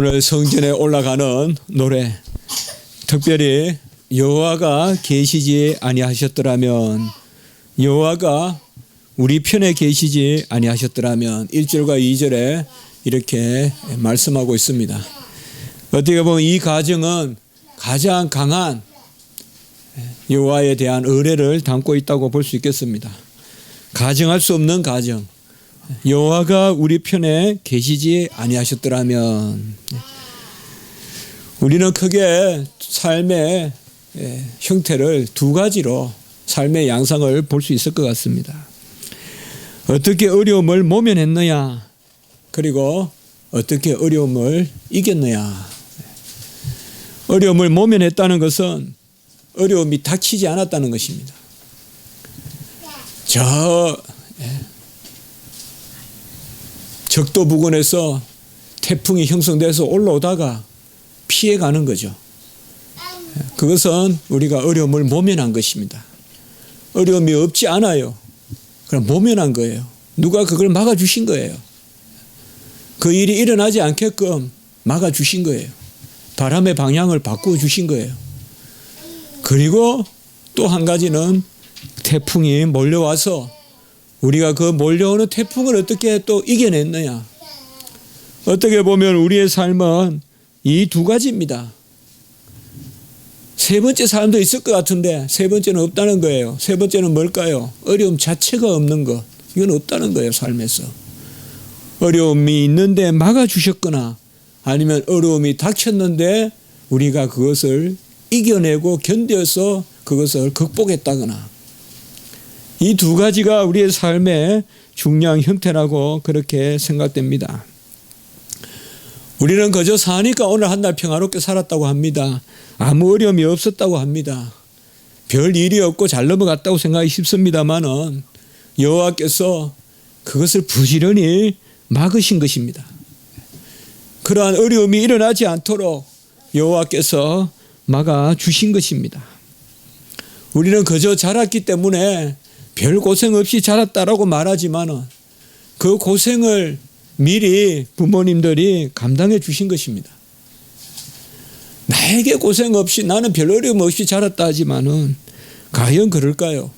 오늘 성전에 올라가는 노래, 특별히 여호와가 계시지 아니하셨더라면, 여호와가 우리 편에 계시지 아니하셨더라면 1절과 2절에 이렇게 말씀하고 있습니다. 어떻게 보면 이 가정은 가장 강한 여호와에 대한 의뢰를 담고 있다고 볼 수 있겠습니다. 가정할 수 없는 가정, 여호와가 우리 편에 계시지 아니하셨더라면. 우리는 크게 삶의 형태를 두 가지로 삶의 양상을 볼 수 있을 것 같습니다. 어떻게 어려움을 모면했느냐, 그리고 어떻게 어려움을 이겼느냐. 어려움을 모면했다는 것은 어려움이 닥치지 않았다는 것입니다. 적도 부근에서 태풍이 형성돼서 올라오다가 피해가는 거죠. 그것은 우리가 어려움을 모면한 것입니다. 어려움이 없지 않아요. 그럼 모면한 거예요. 누가 그걸 막아주신 거예요. 그 일이 일어나지 않게끔 막아주신 거예요. 바람의 방향을 바꾸어주신 거예요. 그리고 또 한 가지는 태풍이 몰려와서 우리가 그 몰려오는 태풍을 어떻게 또 이겨냈느냐. 어떻게 보면 우리의 삶은 이 두 가지입니다. 세 번째 사람도 있을 것 같은데 세 번째는 없다는 거예요. 세 번째는 뭘까요? 어려움 자체가 없는 것. 이건 없다는 거예요, 삶에서. 어려움이 있는데 막아주셨거나 아니면 어려움이 닥쳤는데 우리가 그것을 이겨내고 견뎌서 그것을 극복했다거나. 이 두 가지가 우리의 삶의 중요한 형태라고 그렇게 생각됩니다. 우리는 그저 사니까 오늘 한 날 평화롭게 살았다고 합니다. 아무 어려움이 없었다고 합니다. 별 일이 없고 잘 넘어갔다고 생각이 쉽습니다만은 여호와께서 그것을 부지런히 막으신 것입니다. 그러한 어려움이 일어나지 않도록 여호와께서 막아주신 것입니다. 우리는 그저 자랐기 때문에 별 고생 없이 자랐다라고 말하지만은 그 고생을 미리 부모님들이 감당해 주신 것입니다. 나에게 고생 없이 나는 별 어려움 없이 자랐다 하지만은 과연 그럴까요?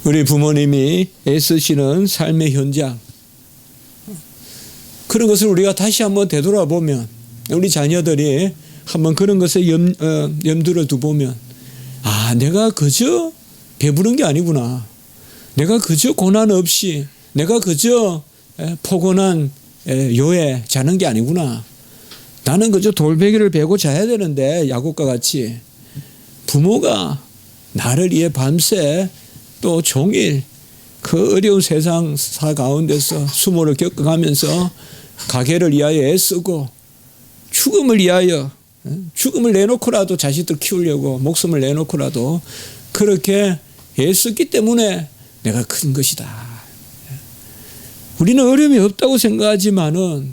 우리 부모님이 애쓰시는 삶의 현장, 그런 것을 우리가 다시 한번 되돌아보면, 우리 자녀들이 한번 그런 것에 염두를 두보면, 아, 내가 그저 배부른 게 아니구나. 내가 그저 고난 없이, 내가 그저 포근한 요에 자는 게 아니구나. 나는 그저 돌베개를 베고 자야 되는데 야곱과 같이 부모가 나를 위해 밤새 또 종일 그 어려운 세상 가운데서 수모를 겪어가면서 가게를 위하여 애쓰고 죽음을 위하여, 죽음을 내놓고라도 자식들 키우려고 목숨을 내놓고라도 그렇게 애썼기 때문에 내가 큰 것이다. 우리는 어려움이 없다고 생각하지만은,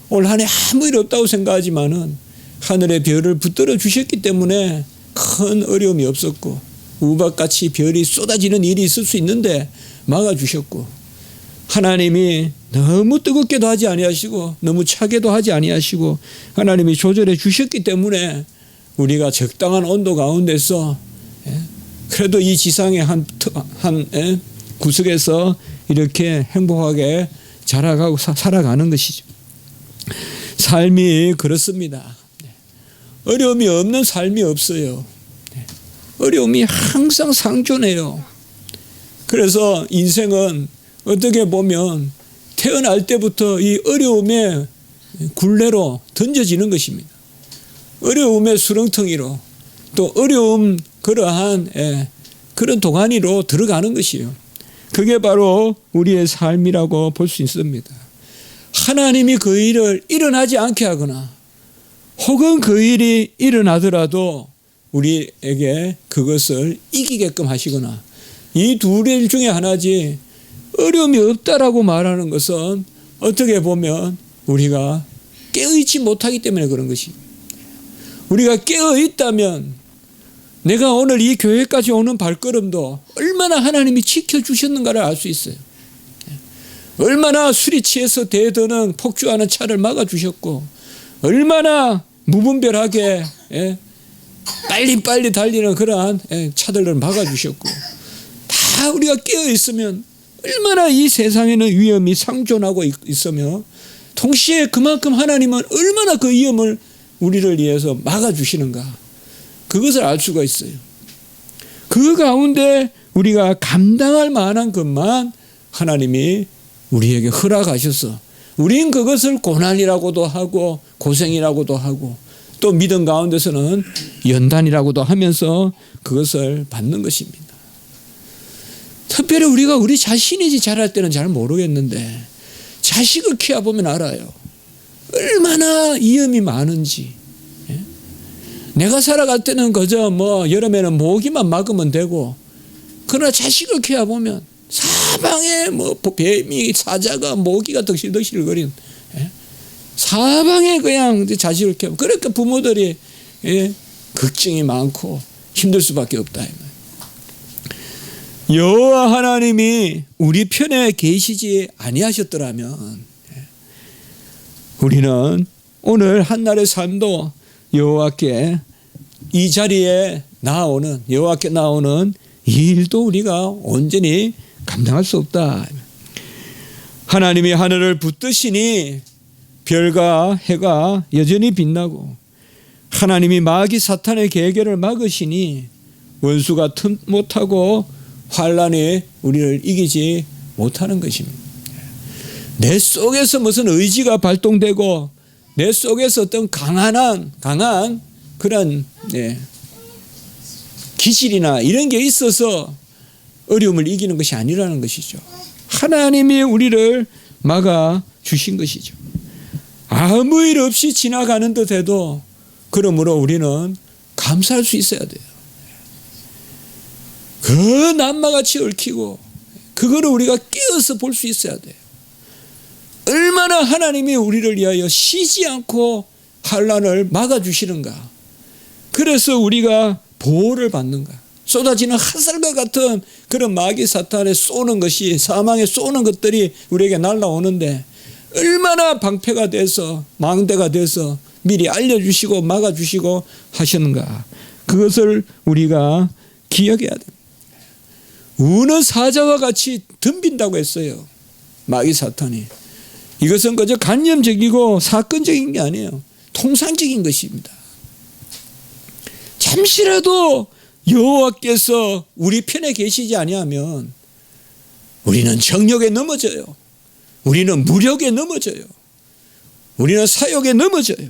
올 한 해 아무 일 없다고 생각하지만은 하늘의 별을 붙들어 주셨기 때문에 큰 어려움이 없었고, 우박같이 별이 쏟아지는 일이 있을 수 있는데 막아주셨고, 하나님이 너무 뜨겁게도 하지 아니하시고 너무 차게도 하지 아니하시고 하나님이 조절해 주셨기 때문에 우리가 적당한 온도 가운데서 그래도 이 지상의 한 구석에서 이렇게 행복하게 자라가고 살아가는 것이죠. 삶이 그렇습니다. 어려움이 없는 삶이 없어요. 어려움이 항상 상존해요. 그래서 인생은 어떻게 보면 태어날 때부터 이 어려움의 굴레로 던져지는 것입니다. 어려움의 수렁텅이로, 또 어려움 그러한 그런 동안이로 들어가는 것이에요. 그게 바로 우리의 삶이라고 볼 수 있습니다. 하나님이 그 일을 일어나지 않게 하거나 혹은 그 일이 일어나더라도 우리에게 그것을 이기게끔 하시거나, 이 두 일 중에 하나지. 어려움이 없다라고 말하는 것은 어떻게 보면 우리가 깨어있지 못하기 때문에 그런 것입니다. 우리가 깨어있다면 내가 오늘 이 교회까지 오는 발걸음도 얼마나 하나님이 지켜주셨는가를 알 수 있어요. 얼마나 술이 취해서 대드는 폭주하는 차를 막아주셨고, 얼마나 무분별하게 빨리 달리는 그러한 차들을 막아주셨고, 다 우리가 깨어있으면 얼마나 이 세상에는 위험이 상존하고 있으며, 동시에 그만큼 하나님은 얼마나 그 위험을 우리를 위해서 막아주시는가, 그것을 알 수가 있어요. 그 가운데 우리가 감당할 만한 것만 하나님이 우리에게 허락하셔서, 우린 그것을 고난이라고도 하고 고생이라고도 하고 또 믿음 가운데서는 연단이라고도 하면서 그것을 받는 것입니다. 특별히 우리가 우리 자신이지 잘할 때는 잘 모르겠는데, 자식을 키워보면 알아요. 얼마나 위험이 많은지. 내가 살아갈 때는 그저 여름에는 모기만 막으면 되고, 그러나 자식을 키워보면 사방에 뱀이, 사자가, 모기가 덕실덕실거리는, 사방에 그냥 자식을 키워. 그러니까 부모들이 걱정이 많고 힘들 수밖에 없다. 여호와 하나님이 우리 편에 계시지 아니하셨더라면 우리는 오늘 한날의 삶도 여호와께 이 자리에 나오는, 여호와께 나오는 이 일도 우리가 온전히 감당할 수 없다. 하나님이 하늘을 붙드시니 별과 해가 여전히 빛나고, 하나님이 마귀 사탄의 계계를 막으시니 원수가 틈 못하고 환란이 우리를 이기지 못하는 것입니다. 내 속에서 무슨 의지가 발동되고 내 속에서 어떤 강한 그런 기질이나 이런 게 있어서 어려움을 이기는 것이 아니라는 것이죠. 하나님이 우리를 막아 주신 것이죠. 아무 일 없이 지나가는 듯 해도 그러므로 우리는 감사할 수 있어야 돼요. 그 남마같이 얽히고 그거를 우리가 깨어서 볼 수 있어야 돼요. 얼마나 하나님이 우리를 위하여 쉬지 않고 환난을 막아주시는가. 그래서 우리가 보호를 받는가. 쏟아지는 핫살과 같은 그런 마귀 사탄에 쏘는 것이, 사망에 쏘는 것들이 우리에게 날라오는데 얼마나 방패가 돼서, 망대가 돼서 미리 알려주시고 막아주시고 하시는가. 그것을 우리가 기억해야 됩니다. 우는 사자와 같이 덤빈다고 했어요, 마귀 사탄이. 이것은 그저 간념적이고 사건적인 게 아니에요. 통상적인 것입니다. 잠시라도 여호와께서 우리 편에 계시지 아니하면 우리는 정욕에 넘어져요. 우리는 무력에 넘어져요. 우리는 사욕에 넘어져요.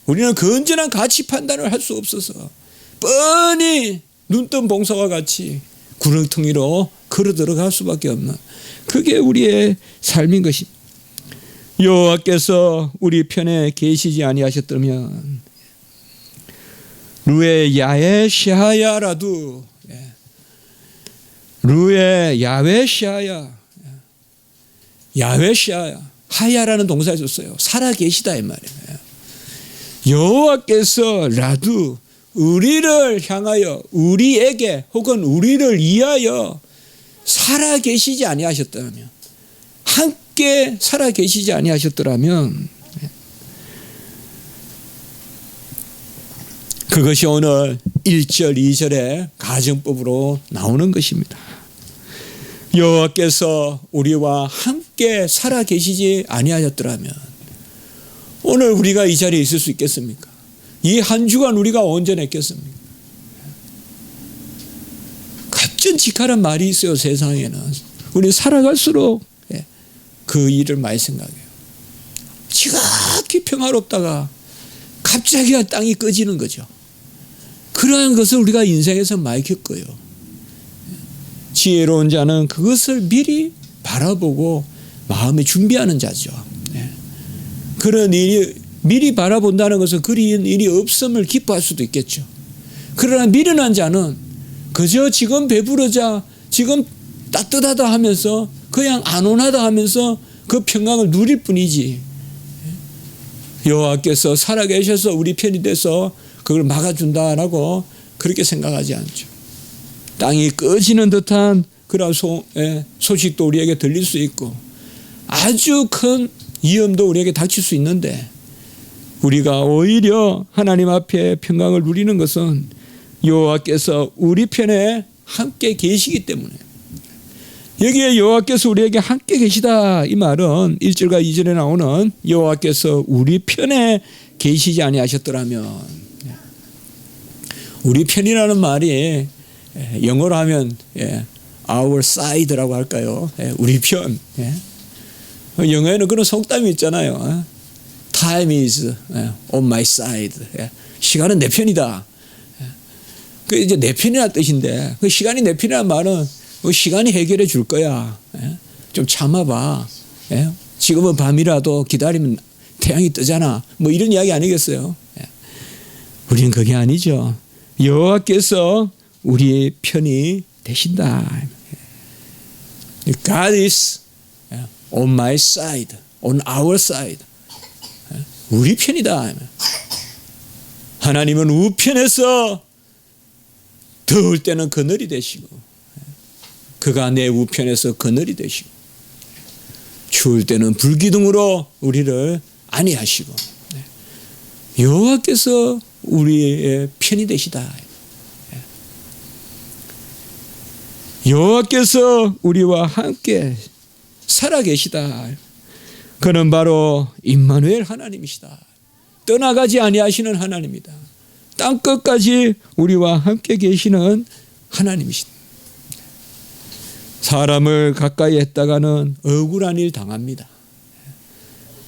우리는 건전한 가치 판단을 할 수 없어서 뻔히 눈뜬 봉사와 같이 구렁텅이로 걸어 들어갈 수밖에 없는, 그게 우리의 삶인 것입니다. 여호와께서 우리 편에 계시지 아니하셨다면 루에 야에 시하야라도, 루에 야외 시하야, 야외 시하야, 하야라는 동사를 썼어요. 살아 계시다 이 말이에요. 여호와께서 라두, 우리를 향하여, 우리에게 혹은 우리를 위하여 살아 계시지 아니하셨다면, 함께 살아 계시지 아니하셨더라면, 그것이 오늘 1절 2절의 가정법으로 나오는 것입니다. 여호와께서 우리와 함께 살아 계시지 아니하셨더라면 오늘 우리가 이 자리에 있을 수 있겠습니까? 이 한 주간 우리가 온전했겠습니까? 갑전직하란 말이 있어요, 세상에는. 우리 살아갈수록 그 일을 많이 생각해요. 지극히 평화롭다가 갑자기 땅이 꺼지는 거죠. 그러한 것을 우리가 인생에서 많이 겪어요. 지혜로운 자는 그것을 미리 바라보고 마음에 준비하는 자죠. 그런 일이 미리 바라본다는 것은 그런 일이 없음을 기뻐할 수도 있겠죠. 그러나 미련한 자는 그저 지금 배부르자, 지금 따뜻하다 하면서 그냥 안온하다 하면서 그 평강을 누릴 뿐이지, 여호와께서 살아계셔서 우리 편이 돼서 그걸 막아준다라고 그렇게 생각하지 않죠. 땅이 꺼지는 듯한 그런 소식도 우리에게 들릴 수 있고, 아주 큰 위험도 우리에게 닥칠 수 있는데 우리가 오히려 하나님 앞에 평강을 누리는 것은 여호와께서 우리 편에 함께 계시기 때문에. 여기에 여호와께서 우리에게 함께 계시다 이 말은 1절과 2절에 나오는 여호와께서 우리 편에 계시지 아니하셨더라면, 우리 편이라는 말이 영어로 하면 our side라고 할까요? 우리 편. 영어에는 그런 속담이 있잖아요. Time is on my side. 시간은 내 편이다. 그 이제 내 편이라는 뜻인데, 그 시간이 내 편이라는 말은 시간이 해결해 줄 거야. 좀 참아봐. 지금은 밤이라도 기다리면 태양이 뜨잖아. 뭐 이런 이야기 아니겠어요? 우리는 그게 아니죠. 여호와께서 우리의 편이 되신다. God is on my side, on our side. 우리 편이다. 하나님은 우편에서 더울 때는 그늘이 되시고, 그가 내 우편에서 그늘이 되시고, 추울 때는 불기둥으로 우리를 안위하시고, 여호와께서 우리의 편이 되시다. 여호와께서 우리와 함께 살아계시다. 그는 바로 임마누엘 하나님이시다. 떠나가지 아니하시는 하나님이다. 땅끝까지 우리와 함께 계시는 하나님이시다. 사람을 가까이 했다가는 억울한 일 당합니다.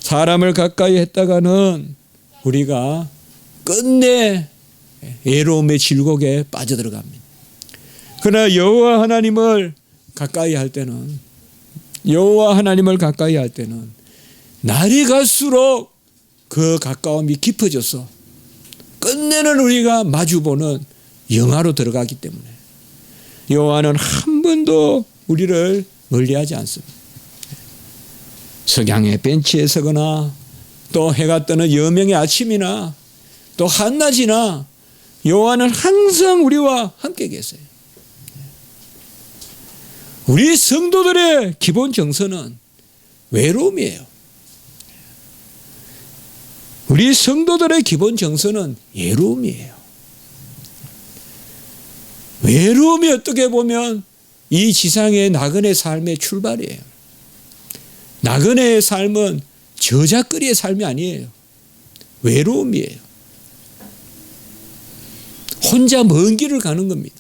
사람을 가까이 했다가는 우리가 끝내 외로움의 질곡에 빠져들어갑니다. 그러나 여호와 하나님을 가까이 할 때는, 여호와 하나님을 가까이 할 때는 날이 갈수록 그 가까움이 깊어져서 끝내는 우리가 마주보는 영화로 들어가기 때문에 여호와는 한 번도 우리를 멀리하지 않습니다. 석양의 벤치에 서거나 또 해가 뜨는 여명의 아침이나 또 한낮이나 여호와는 항상 우리와 함께 계세요. 우리 성도들의 기본 정서는 외로움이에요. 우리 성도들의 기본 정서는 외로움이에요. 외로움이 어떻게 보면 이 지상의 나그네 삶의 출발이에요. 나그네의 삶은 저작거리의 삶이 아니에요. 외로움이에요. 혼자 먼 길을 가는 겁니다.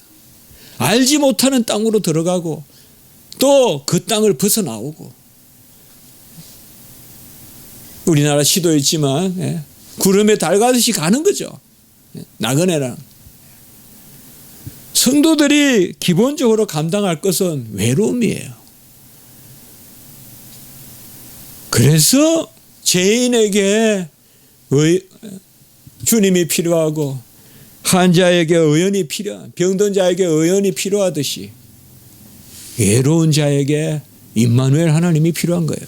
알지 못하는 땅으로 들어가고 또 그 땅을 벗어나오고, 우리나라 시도 있지만 구름에 달 가듯이 가는 거죠. 나그네랑. 성도들이 기본적으로 감당할 것은 외로움이에요. 그래서 죄인에게 주님이 필요하고 환자에게 의원이 필요한, 병든 자에게 의원이 필요하듯이 외로운 자에게 임마누엘 하나님이 필요한 거예요.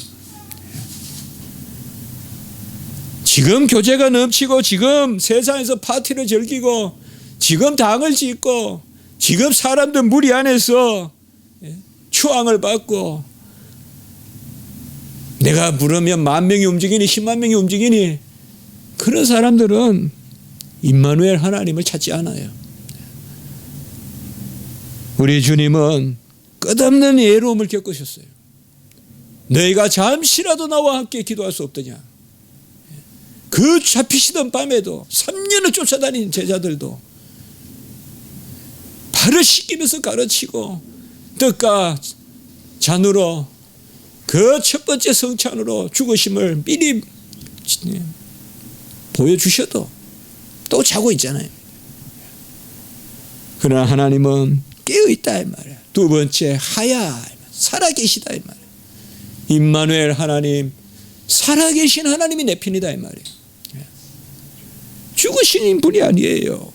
지금 교제가 넘치고 지금 세상에서 파티를 즐기고 지금 당을 짓고 지금 사람들 무리 안에서 추앙을 받고 내가 부르면 10,000명이 움직이니 10만 명이 움직이니, 그런 사람들은 임마누엘 하나님을 찾지 않아요. 우리 주님은 끝없는 외로움을 겪으셨어요. 너희가 잠시라도 나와 함께 기도할 수 없더냐. 그 잡히시던 밤에도 3년을 쫓아다닌 제자들도 발을 씻기면서 가르치고 떡과 잔으로 그 첫 번째 성찬으로 죽으심을 미리 보여주셔도 또 자고 있잖아요. 그러나 하나님은 깨어있다 이 말이야. 두 번째 하야, 살아계시다 이 말이야. 임마누엘 하나님, 살아계신 하나님이 내 편이다 이 말이에요. 죽으신 분이 아니에요.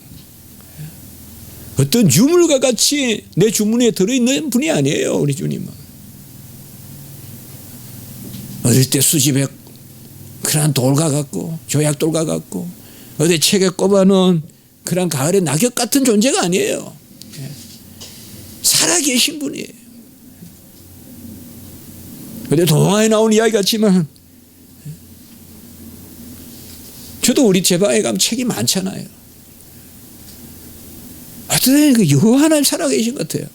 어떤 유물과 같이 내 주머니에 들어있는 분이 아니에요. 우리 주님은 어릴 때 수집에 그런 돌과 같고 조약돌과 같고 어디 책에 꼽아놓은 그런 가을의 낙엽 같은 존재가 아니에요. 살아계신 분이에요. 근데 동화에 나온 이야기 같지만 저도 우리 제 방에 가면 책이 많잖아요. 하여튼 그 여호와 하나님 살아계신 것 같아요.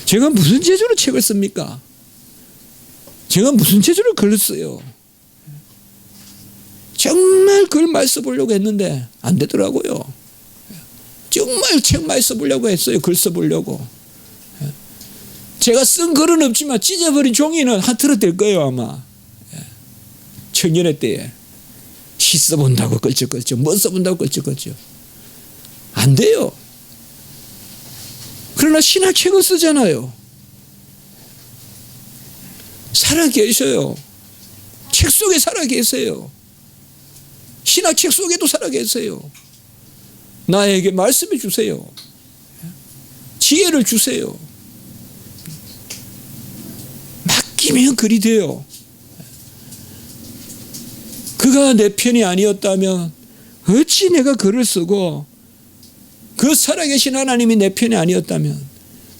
제가 무슨 재주로 책을 씁니까? 제가 무슨 재주로 글을 써요? 정말 글 많이 써보려고 했는데 안 되더라고요. 정말 책 많이 써보려고 했어요. 글 써보려고. 제가 쓴 글은 없지만 찢어버린 종이는 한 트럭 될 거예요 아마. 청년의 때에 시 써본다고 걸쩍걸쩍, 뭐 써본다고 걸쩍걸쩍. 안 돼요. 그러나 신학책은 쓰잖아요. 살아계셔요. 책 속에 살아계세요. 신학책 속에도 살아계세요. 나에게 말씀해 주세요. 지혜를 주세요. 맡기면 글이 돼요. 그가 내 편이 아니었다면 어찌 내가 글을 쓰고, 그 살아계신 하나님이 내 편이 아니었다면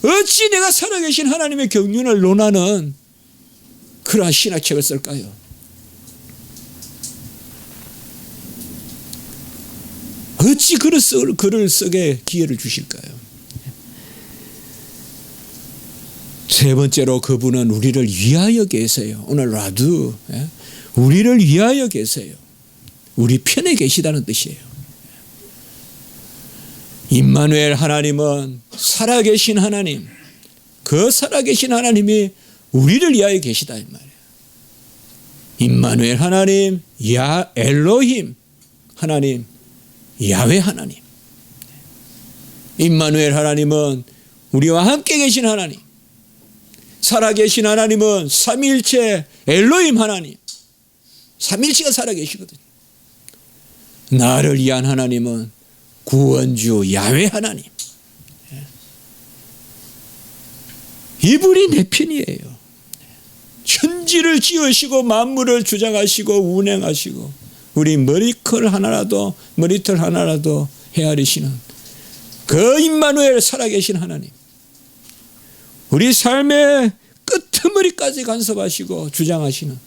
어찌 내가 살아계신 하나님의 경륜을 논하는 그러한 신학책을 쓸까요? 어찌 글을 쓰게 기회를 주실까요? 세 번째로 그분은 우리를 위하여 계세요. 오늘 라두, 우리를 위하여 계세요. 우리 편에 계시다는 뜻이에요. 임마누엘 하나님은 살아계신 하나님, 그 살아계신 하나님이 우리를 위하여 계시다 이 말이에요. 임마누엘 하나님, 엘로힘 하나님, 야훼 하나님. 임마누엘 하나님은 우리와 함께 계신 하나님, 살아계신 하나님은 삼위일체 엘로힘 하나님, 삼위일체가 살아계시거든요. 나를 위한 하나님은 구원주 야훼 하나님. 이분이 내 편이에요. 천지를 지으시고 만물을 주장하시고 운행하시고 우리 머리털 하나라도 헤아리시는 그 임마누엘 살아계신 하나님. 우리 삶의 끄트머리까지 간섭하시고 주장하시는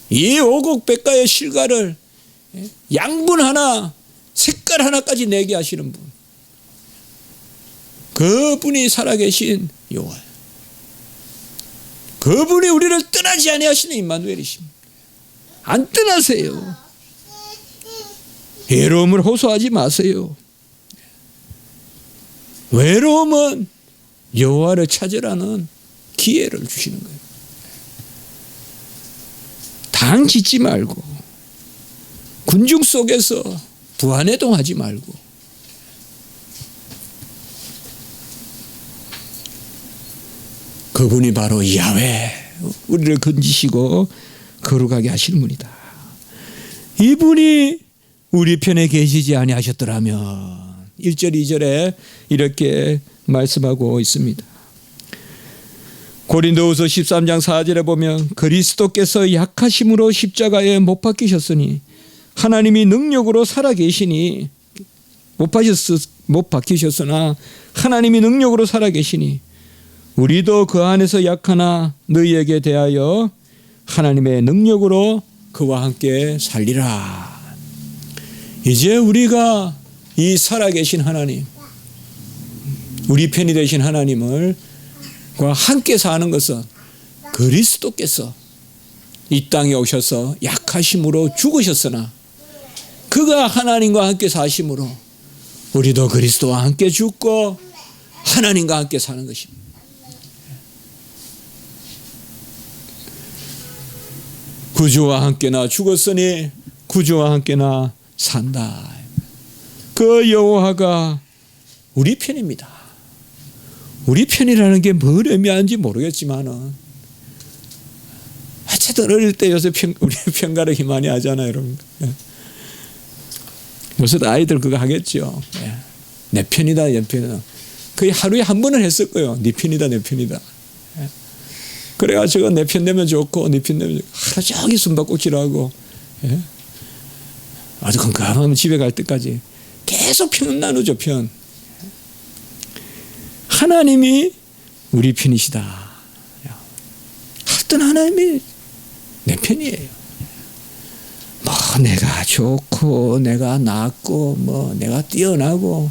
이 오곡백과의 실과를 양분 하나, 색깔 하나까지 내게 하시는 분. 그분이 살아계신 여호와예요. 그분이 우리를 떠나지 아니하시는 임마누엘이십니다. 안 떠나세요. 외로움을 호소하지 마세요. 외로움은 여호와를 찾으라는 기회를 주시는 거예요. 당 짓지 말고 군중 속에서 부안해동하지 말고 그분이 바로 야훼, 우리를 건지시고 거룩하게 하시는 분이다. 이분이 우리 편에 계시지 아니하셨더라면 1절 2절에 이렇게 말씀하고 있습니다. 고린도후서 13장 4절에 보면 그리스도께서 약하심으로 십자가에 못 박히셨으니 하나님이 능력으로 살아계시니 못 박히셨으나 하나님이 능력으로 살아계시니 우리도 그 안에서 약하나 너희에게 대하여 하나님의 능력으로 그와 함께 살리라. 이제 우리가 이 살아계신 하나님, 우리 편이 되신 하나님을 함께 사는 것은 그리스도께서 이 땅에 오셔서 약하심으로 죽으셨으나 그가 하나님과 함께 사심으로 우리도 그리스도와 함께 죽고 하나님과 함께 사는 것입니다. 구주와 함께 나 죽었으니 구주와 함께 나 산다. 그 여호와가 우리 편입니다. 우리 편이라는 게 뭘 의미하는지 모르겠지만은 어쨌든 어릴 때 요새 우리 편가르기 많이 하잖아요, 여러분. 요새 아이들 그거 하겠죠. 내 편이다, 내 편이다. 거의 하루에 한 번은 했을 거예요. 네 편이다, 내 편이다. 그래가지고 내 편 되면 좋고 네 편 되면 좋고 하루 종일 숨바꼭질하고 아주 건강하면 집에 갈 때까지 계속 편 나누죠. 편. 하나님이 우리 편이시다. 어떤 하나님이 내 편이에요. 뭐 내가 좋고 내가 낫고 뭐 내가 뛰어나고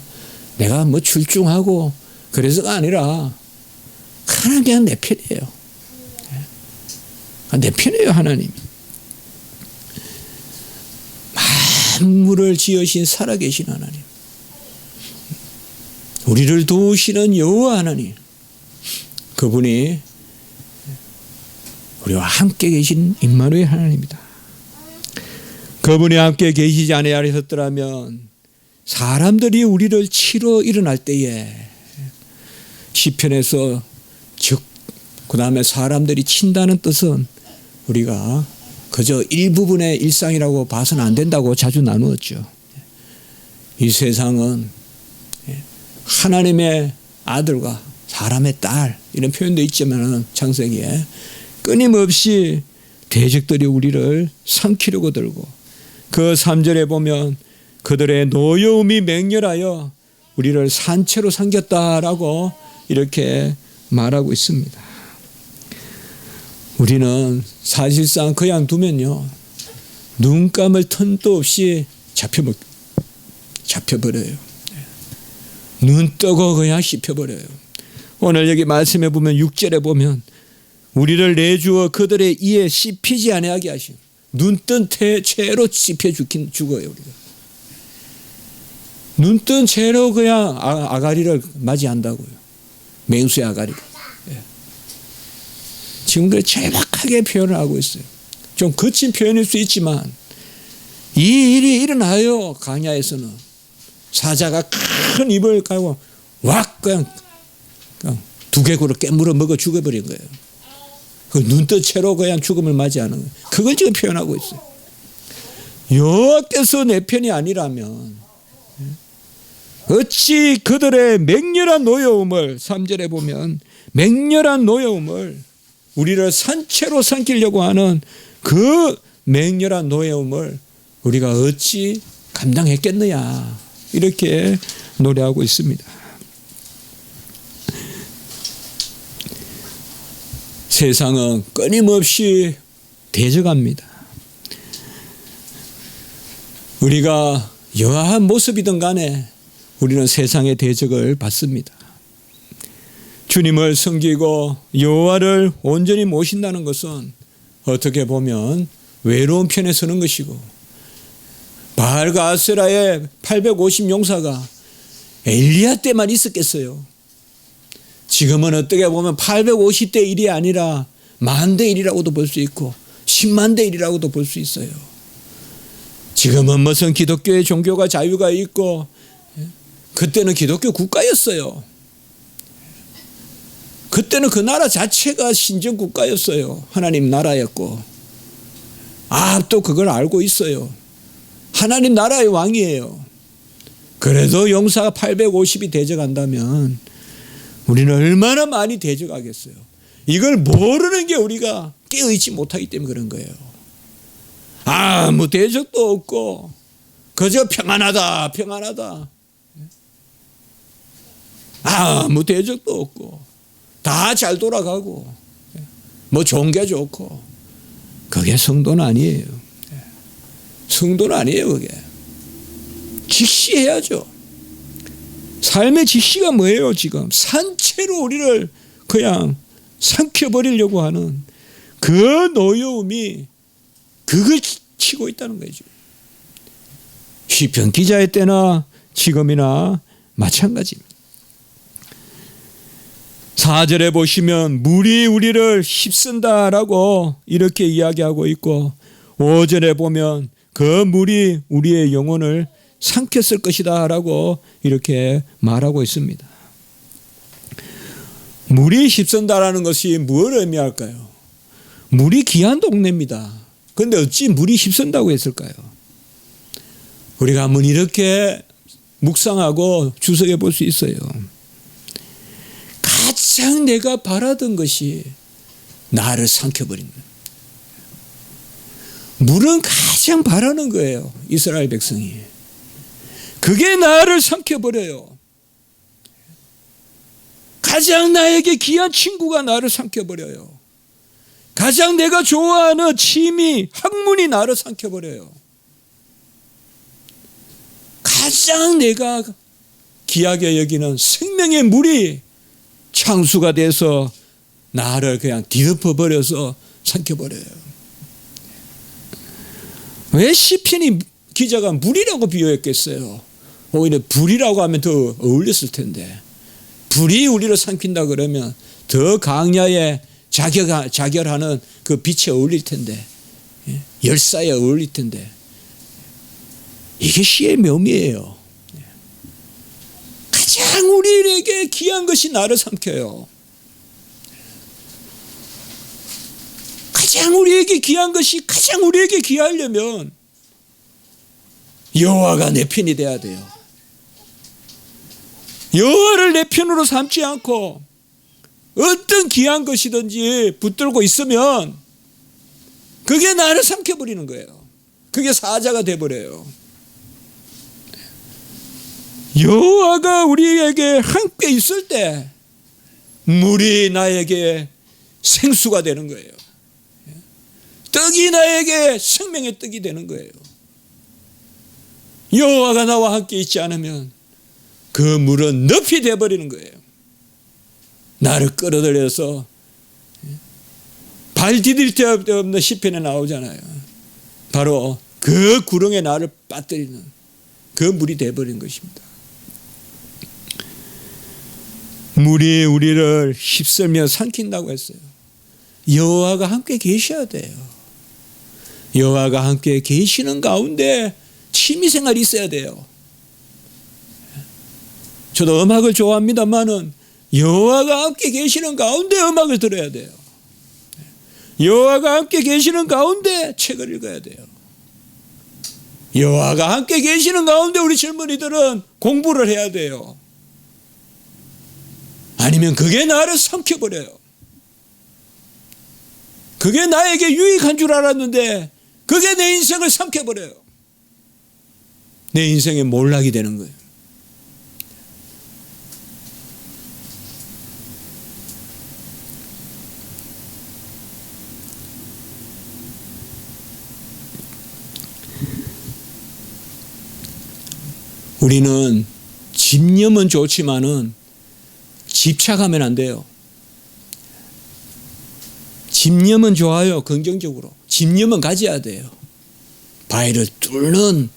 내가 뭐 출중하고 그래서가 아니라 하나님 그냥 내 편이에요. 내 편이에요, 하나님. 만물을 지으신 살아계신 하나님. 우리를 도우시는 여호와 하나님. 그분이 우리와 함께 계신 임마누엘 하나님입니다. 그분이 함께 계시지 아니하셨더라면 사람들이 우리를 치러 일어날 때에 시편에서 그 다음에 사람들이 친다는 뜻은 우리가 그저 일부분의 일상이라고 봐서는 안 된다고 자주 나누었죠. 이 세상은 하나님의 아들과 사람의 딸 이런 표현도 있지만 창세기에 끊임없이 대적들이 우리를 삼키려고 들고 그 3절에 보면 그들의 노여움이 맹렬하여 우리를 산채로 삼켰다라고 이렇게 말하고 있습니다. 우리는 사실상 그냥 두면요 눈 감을 틈도 없이 잡혀버려요. 눈 뜨고 그냥 씹혀버려요. 오늘 여기 말씀해 보면 6절에 보면 우리를 내주어 그들의 이에 씹히지 아니하게 하시고 눈 뜬 채로 씹혀 죽어요. 우리가 눈 뜬 채로 그냥 아가리를 맞이한다고요. 맹수의 아가리를. 지금 그 정확하게 표현을 하고 있어요. 좀 거친 표현일 수 있지만 이 일이 일어나요. 강야에서는 사자가 큰 입을 깔고 왁 그냥 두개골을 깨물어 먹어 죽어버린 거예요. 그 눈 뜬 채로 그냥 죽음을 맞이하는 거예요. 그걸 지금 표현하고 있어요. 여호와께서 내 편이 아니라면 어찌 그들의 맹렬한 노여움을 3절에 보면 맹렬한 노여움을 우리를 산채로 삼키려고 하는 그 맹렬한 노여움을 우리가 어찌 감당했겠느냐 이렇게 노래하고 있습니다. 세상은 끊임없이 대적합니다. 우리가 여하한 모습이든 간에 우리는 세상의 대적을 받습니다. 주님을 섬기고 여호와를 온전히 모신다는 것은 어떻게 보면 외로운 편에 서는 것이고 바알과 아세라의 850 용사가 엘리야 때만 있었겠어요. 지금은 어떻게 보면 850대 1이 아니라 10,000대 1이라고도 볼 수 있고 100,000대 1이라고도 볼 수 있어요. 지금은 무슨 기독교의 종교가 자유가 있고 그때는 기독교 국가였어요. 그때는 그 나라 자체가 신정 국가였어요. 하나님 나라였고 아합도 그걸 알고 있어요. 하나님 나라의 왕이에요. 그래도 용사가 850이 대적한다면 우리는 얼마나 많이 대적하겠어요. 이걸 모르는 게 우리가 깨어있지 못하기 때문에 그런 거예요. 아무 대적도 없고 그저 평안하다 평안하다 아무 대적도 없고 다 잘 돌아가고 뭐 좋은 게 좋고 그게 성도는 아니에요. 성도는 아니에요. 그게 직시해야죠. 삶의 직시가 뭐예요? 지금 산채로 우리를 그냥 삼켜버리려고 하는 그 노여움이 그걸 치고 있다는 거죠. 시편 기자의 때나 지금이나 마찬가지입니다. 4절에 보시면 물이 우리를 휩쓴다라고 이렇게 이야기하고 있고 5절에 보면 그 물이 우리의 영혼을 삼켰을 것이다 라고 이렇게 말하고 있습니다. 물이 휩쓴다라는 것이 무엇을 의미할까요? 물이 귀한 동네입니다. 그런데 어찌 물이 휩쓴다고 했을까요? 우리가 한번 이렇게 묵상하고 주석해 볼 수 있어요. 가장 내가 바라던 것이 나를 삼켜버린다. 물은 가장 바라는 거예요. 이스라엘 백성이. 그게 나를 삼켜버려요. 가장 나에게 귀한 친구가 나를 삼켜버려요. 가장 내가 좋아하는 취미, 학문이 나를 삼켜버려요. 가장 내가 귀하게 여기는 생명의 물이 창수가 돼서 나를 그냥 뒤덮어버려서 삼켜버려요. 왜 시편이 기자가 물이라고 비유했겠어요? 오히려 불이라고 하면 더 어울렸을 텐데, 불이 우리를 삼킨다 그러면 더 강야에 자결하는 그 빛에 어울릴 텐데, 열사에 어울릴 텐데, 이게 시의 묘미예요. 가장 우리에게 귀한 것이 나를 삼켜요. 가장 우리에게 귀한 것이 가장 우리에게 귀하려면 여호와가 내 편이 돼야 돼요. 여호와를 내 편으로 삼지 않고 어떤 귀한 것이든지 붙들고 있으면 그게 나를 삼켜버리는 거예요. 그게 사자가 돼버려요. 여호와가 우리에게 함께 있을 때 물이 나에게 생수가 되는 거예요. 떡이 나에게 생명의 떡이 되는 거예요. 여호와가 나와 함께 있지 않으면 그 물은 늪이 되어버리는 거예요. 나를 끌어들여서 발 디딜 데 없는 시편에 나오잖아요. 바로 그 구렁에 나를 빠뜨리는 그 물이 되어버린 것입니다. 물이 우리를 휩쓸며 삼킨다고 했어요. 여호와가 함께 계셔야 돼요. 여호와가 함께 계시는 가운데 취미생활이 있어야 돼요. 저도 음악을 좋아합니다만은 여호와가 함께 계시는 가운데 음악을 들어야 돼요. 여호와가 함께 계시는 가운데 책을 읽어야 돼요. 여호와가 함께 계시는 가운데 우리 젊은이들은 공부를 해야 돼요. 아니면 그게 나를 삼켜버려요. 그게 나에게 유익한 줄 알았는데 그게 내 인생을 삼켜버려요. 내 인생의 몰락이 되는 거예요. 우리는 집념은 좋지만은 집착하면 안 돼요. 집념은 좋아요. 긍정적으로. 집념은 가져야 돼요. 바위를 뚫는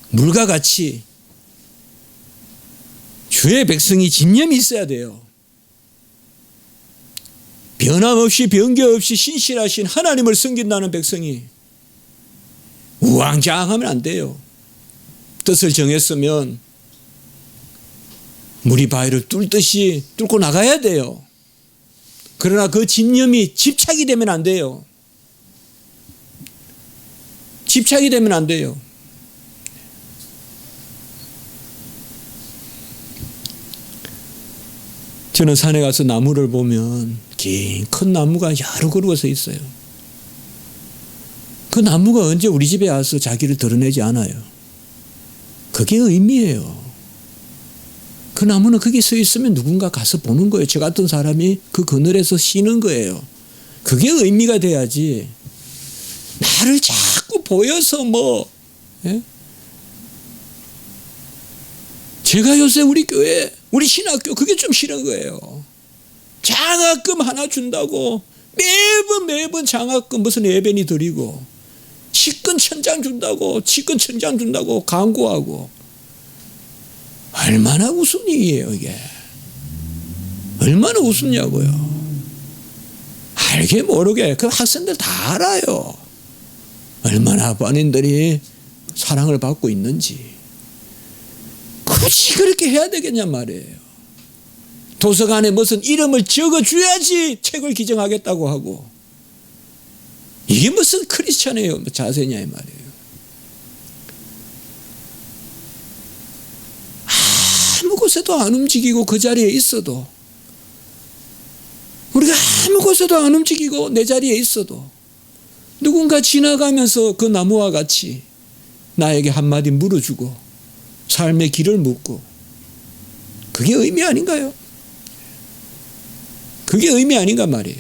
물과 같이 주의 백성이 집념이 있어야 돼요. 변함없이 변개 없이 신실하신 하나님을 섬긴다는 백성이 우왕좌왕하면 안 돼요. 뜻을 정했으면 물이 바위를 뚫듯이 뚫고 나가야 돼요. 그러나 그 집념이 집착이 되면 안 돼요. 집착이 되면 안 돼요. 저는 산에 가서 나무를 보면 긴 큰 나무가 여러 그루가 서 있어요. 그 나무가 언제 우리 집에 와서 자기를 드러내지 않아요. 그게 의미예요. 그 나무는 거기 서 있으면 누군가 가서 보는 거예요. 저 같은 사람이 그 그늘에서 쉬는 거예요. 그게 의미가 돼야지. 나를 자꾸 보여서 예? 제가 요새 우리 교회, 우리 신학교 그게 좀 싫은 거예요. 장학금 하나 준다고 매번 장학금 무슨 예배니 드리고 치권 천장 준다고 광고하고 얼마나 우스운 일이에요 이게. 얼마나 우습냐고요. 알게 모르게 그 학생들 다 알아요. 얼마나 본인들이 사랑을 받고 있는지. 굳이 그렇게 해야 되겠냐 말이에요. 도서관에 무슨 이름을 적어줘야지 책을 기증하겠다고 하고. 이게 무슨 크리스찬의 자세냐 이 말이에요. 아무 곳에도 안 움직이고 그 자리에 있어도, 우리가 아무 곳에도 안 움직이고 내 자리에 있어도 누군가 지나가면서 그 나무와 같이 나에게 한마디 물어주고 삶의 길을 묻고, 그게 의미 아닌가요? 그게 의미 아닌가 말이에요.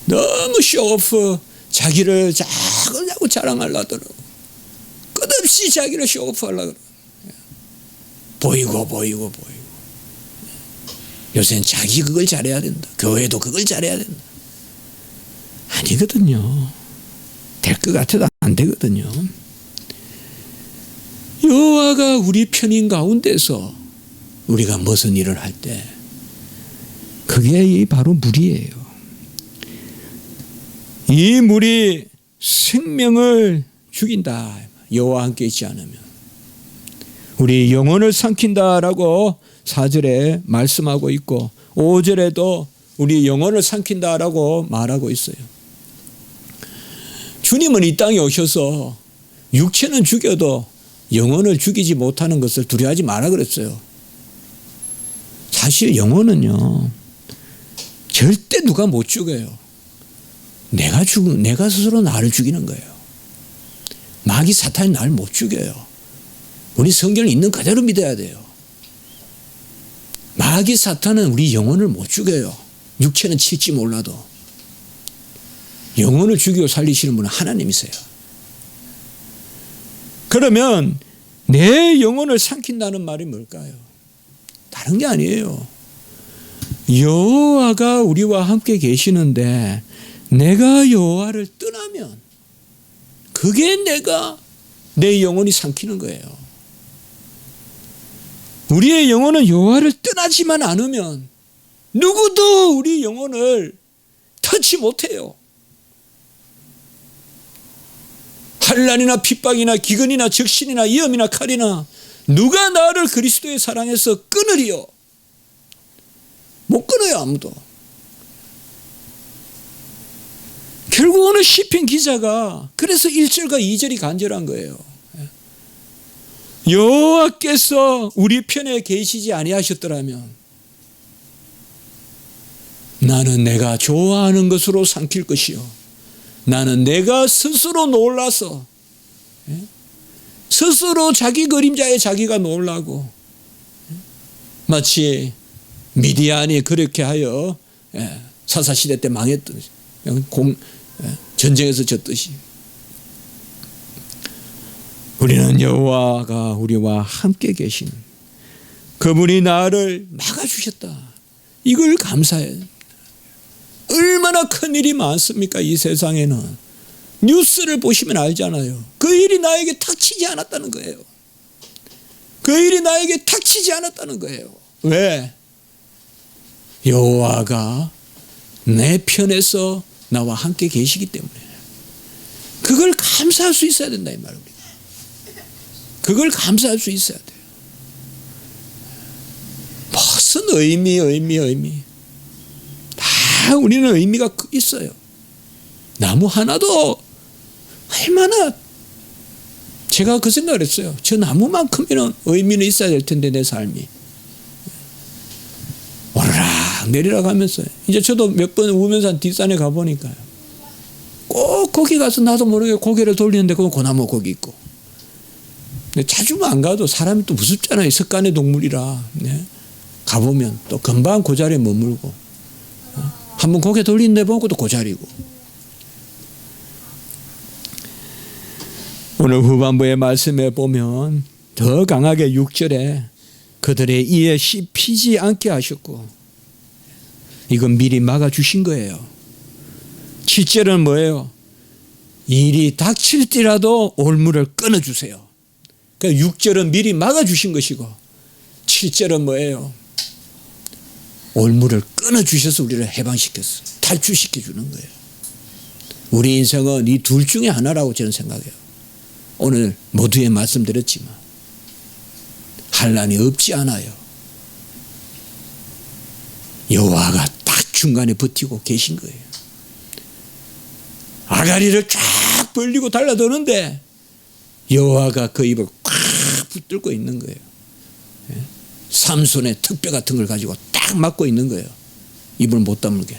너무 쇼오프, 자기를 자꾸 자랑하려더라고. 끝없이 자기를 쇼오프 하려고. 보이고. 요새는 자기 그걸 잘해야 된다. 교회도 그걸 잘해야 된다. 아니거든요. 될 것 같아도 안 되거든요. 여호와가 우리 편인 가운데서 우리가 무슨 일을 할 때 그게 바로 물이에요. 이 물이 생명을 죽인다. 여호와와 함께 있지 않으면 우리 영혼을 삼킨다라고 4절에 말씀하고 있고 5절에도 우리 영혼을 삼킨다라고 말하고 있어요. 주님은 이 땅에 오셔서 육체는 죽여도 영혼을 죽이지 못하는 것을 두려워하지 마라 그랬어요. 사실 영혼은요, 절대 누가 못 죽여요. 내가 스스로 나를 죽이는 거예요. 마귀 사탄이 나를 못 죽여요. 우리 성경을 있는 그대로 믿어야 돼요. 마귀 사탄은 우리 영혼을 못 죽여요. 육체는 칠지 몰라도. 영혼을 죽이고 살리시는 분은 하나님이세요. 그러면 내 영혼을 삼킨다는 말이 뭘까요? 다른 게 아니에요. 여호와가 우리와 함께 계시는데 내가 여호와를 떠나면 그게 내 영혼이 삼키는 거예요. 우리의 영혼은 여호와를 떠나지만 않으면 누구도 우리 영혼을 터치 못해요. 환난이나 핍박이나 기근이나 적신이나 위험이나 칼이나 누가 나를 그리스도의 사랑에서 끊으리요? 못 끊어요, 아무도. 결국 오늘 시편 기자가 그래서 1절과 2절이 간절한 거예요. 여호와께서 우리 편에 계시지 아니하셨더라면 나는 내가 좋아하는 것으로 삼킬 것이요, 나는 내가 스스로 놀라서 스스로 자기 그림자에 자기가 놀라고, 마치 미디안이 그렇게 하여 사사시대 때 망했던 전쟁에서 졌듯이 우리는 여호와가 우리와 함께 계신 그분이 나를 막아주셨다. 이걸 감사해. 얼마나 큰 일이 많습니까? 이 세상에는. 뉴스를 보시면 알잖아요. 그 일이 나에게 닥치지 않았다는 거예요. 그 일이 나에게 닥치지 않았다는 거예요. 왜? 여호와가 내 편에서 나와 함께 계시기 때문에. 그걸 감사할 수 있어야 된다 이 말입니다. 그걸 감사할 수 있어야 돼요. 무슨 의미. 다 우리는 의미가 있어요. 나무 하나도 얼마나, 제가 그 생각을 했어요. 저 나무만큼이나 의미는 있어야 될 텐데 내 삶이. 오르락 내리락 하면서 이제 저도 몇 번 우면산 뒷산에 가보니까요. 꼭 거기 가서 나도 모르게 고개를 돌리는데 그건 고나무 거기 있고. 자주 안 가도 사람이 또 무섭잖아요. 석간의 동물이라. 네. 가보면 또 금방 그 자리에 머물고, 한번 고개 돌리는 데 보고 또 그 자리고. 오늘 후반부의 말씀에 보면 더 강하게 6절에 그들의 이에 씹히지 않게 하셨고, 이건 미리 막아주신 거예요. 7절은 뭐예요? 일이 닥칠지라도 올무를 끊어주세요. 그러니까 6절은 미리 막아주신 것이고 7절은 뭐예요? 올무를 끊어주셔서 우리를 해방시켰어요. 탈출시켜주는 거예요. 우리 인생은 이 둘 중에 하나라고 저는 생각해요. 오늘 모두의 말씀 드렸지만 환난이 없지 않아요. 여호와가 딱 중간에 버티고 계신 거예요. 아가리를 쫙 벌리고 달라드는데 여호와가 그 입을 꽉 붙들고 있는 거예요. 삼손의 턱뼈 같은 걸 가지고 딱 막고 있는 거예요. 입을 못 다물게.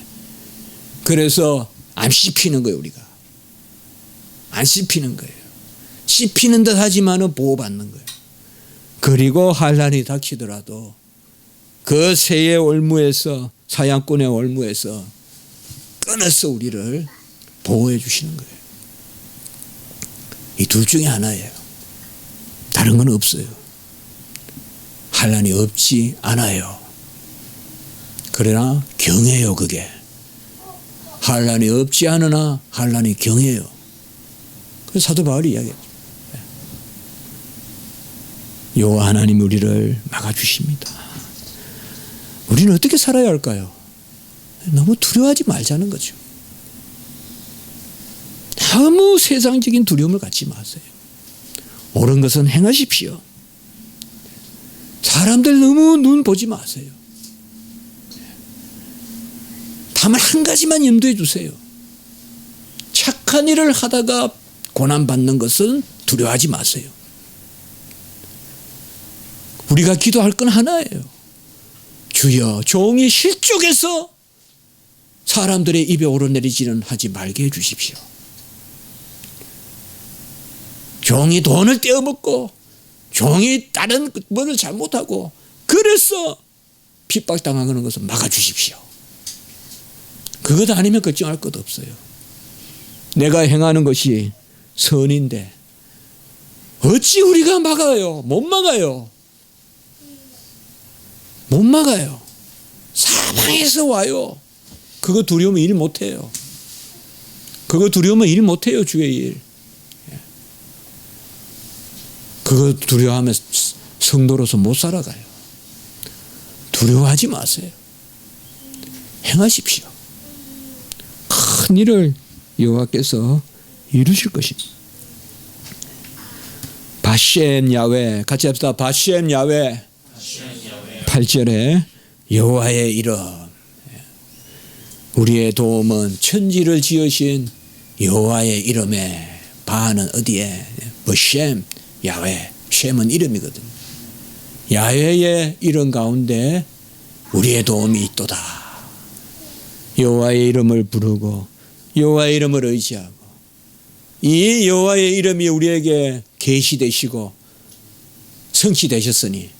그래서 안 씹히는 거예요. 우리가 안 씹히는 거예요. 씹히는 듯 하지만은 보호받는 거예요. 그리고 환난이 닥치더라도 그 새의 올무에서, 사냥꾼의 올무에서 끊어서 우리를 보호해 주시는 거예요. 이 둘 중에 하나예요. 다른 건 없어요. 환난이 없지 않아요. 그러나 경해요. 그게 환난이 없지 않으나 환난이 경해요. 그래서 사도 바울이 이야기해요. 여호와 하나님이 우리를 막아주십니다. 우리는 어떻게 살아야 할까요? 너무 두려워하지 말자는 거죠. 너무 세상적인 두려움을 갖지 마세요. 옳은 것은 행하십시오. 사람들 너무 눈 보지 마세요. 다만 한 가지만 염두에 두세요. 착한 일을 하다가 고난받는 것은 두려워하지 마세요. 우리가 기도할 건 하나예요. 주여 종이 실족해서 사람들의 입에 오르내리지는 하지 말게 해주십시오. 종이 돈을 떼어먹고 종이 다른 뭐를 잘못하고 그래서 핍박당하는 것을 막아주십시오. 그것 아니면 걱정할 것 없어요. 내가 행하는 것이 선인데 어찌 우리가 막아요? 못 막아요. 못 막아요. 사방에서 와요. 그거 두려우면 일 못해요. 그거 두려우면 일 못해요. 주의 일. 그거 두려워하면 성도로서 못 살아가요. 두려워하지 마세요. 행하십시오. 큰 일을 여호와께서 이루실 것입니다. 바셈 야훼 같이 합시다. 바셈 야훼 8절에 여호와의 이름 우리의 도움은 천지를 지으신 여호와의 이름에 바는 어디에 바셈 야훼 셈은 이름이거든요. 야훼의 이름 가운데 우리의 도움이 있도다. 여호와의 이름을 부르고 여호와의 이름을 의지하고 이 여호와의 이름이 우리에게 계시되시고 성취되셨으니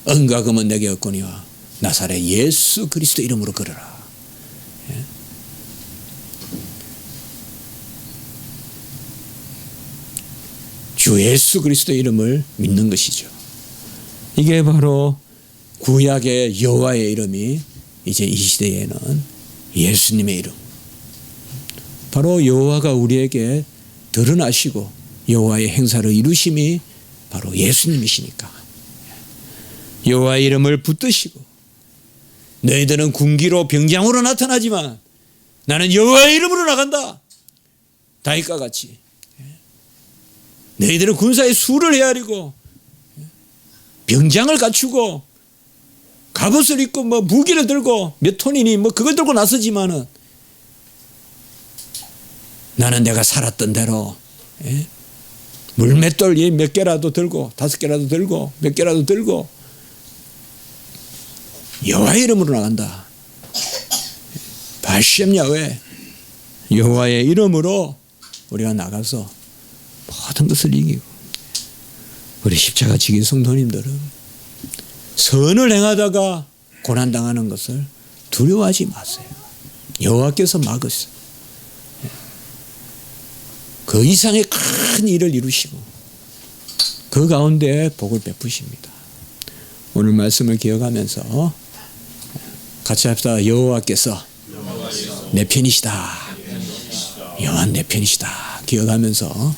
은과 금은 내게 없거니와 나사렛 예수 그리스도 이름으로 걸어라. 주 예수 그리스도 이름을 믿는 것이죠. 이게 바로 구약의 여호와의 이름이 이제 이 시대에는 예수님의 이름. 바로 여호와가 우리에게 드러나시고 여호와의 행사를 이루심이 바로 예수님이시니까. 여호와의 이름을 붙드시고 너희들은 군기로 병장으로 나타나지만 나는 여호와의 이름으로 나간다. 다윗과 같이 너희들은 군사의 수를 헤아리고 병장을 갖추고 갑옷을 입고 뭐 무기를 들고 몇 톤이니 뭐 그걸 들고 나서지만은 나는 내가 살았던 대로 물맷돌 몇 개라도 들고 5개라도 들고 몇 개라도 들고 여호와의 이름으로 나간다. 바셈 야훼 여호와의 이름으로 우리가 나가서 모든 것을 이기고 우리 십자가 지kin 성도님들은 선을 행하다가 고난당하는 것을 두려워하지 마세요. 여호와께서 막으세요. 그 이상의 큰 일을 이루시고 그 가운데 복을 베푸십니다. 오늘 말씀을 기억하면서 같이 합시다. 여호와께서 내 편이시다. 여호와 내 편이시다. 기억하면서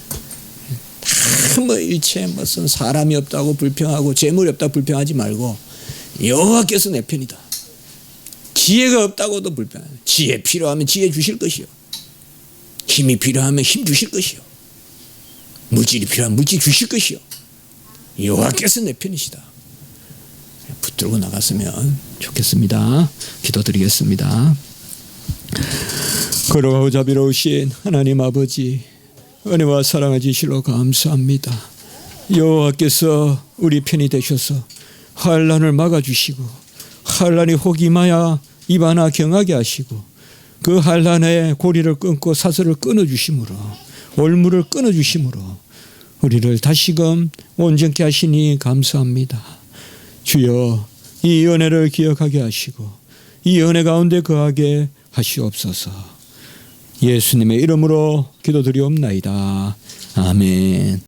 뭐 일체 무슨 사람이 없다고 불평하고 재물이 없다고 불평하지 말고 여호와께서 내 편이다. 지혜가 없다고도 불평하지. 지혜 필요하면 지혜 주실 것이요. 힘이 필요하면 힘 주실 것이요. 물질이 필요하면 물질 주실 것이요. 여호와께서 내 편이시다. 붙들고 나갔으면 좋겠습니다. 기도드리겠습니다. 거룩하고 자비로우신 하나님 아버지 은혜와 사랑을 주시러 감사합니다. 여호와께서 우리 편이 되셔서 환난을 막아주시고 환난이 혹 임하여 입하나 경하게 하시고 그 환난의 고리를 끊고 사슬을 끊어주심으로 올무를 끊어주심으로 우리를 다시금 온전케 하시니 감사합니다. 주여 이 은혜를 기억하게 하시고 이 은혜 가운데 거하게 하시옵소서. 예수님의 이름으로 기도드리옵나이다. 아멘.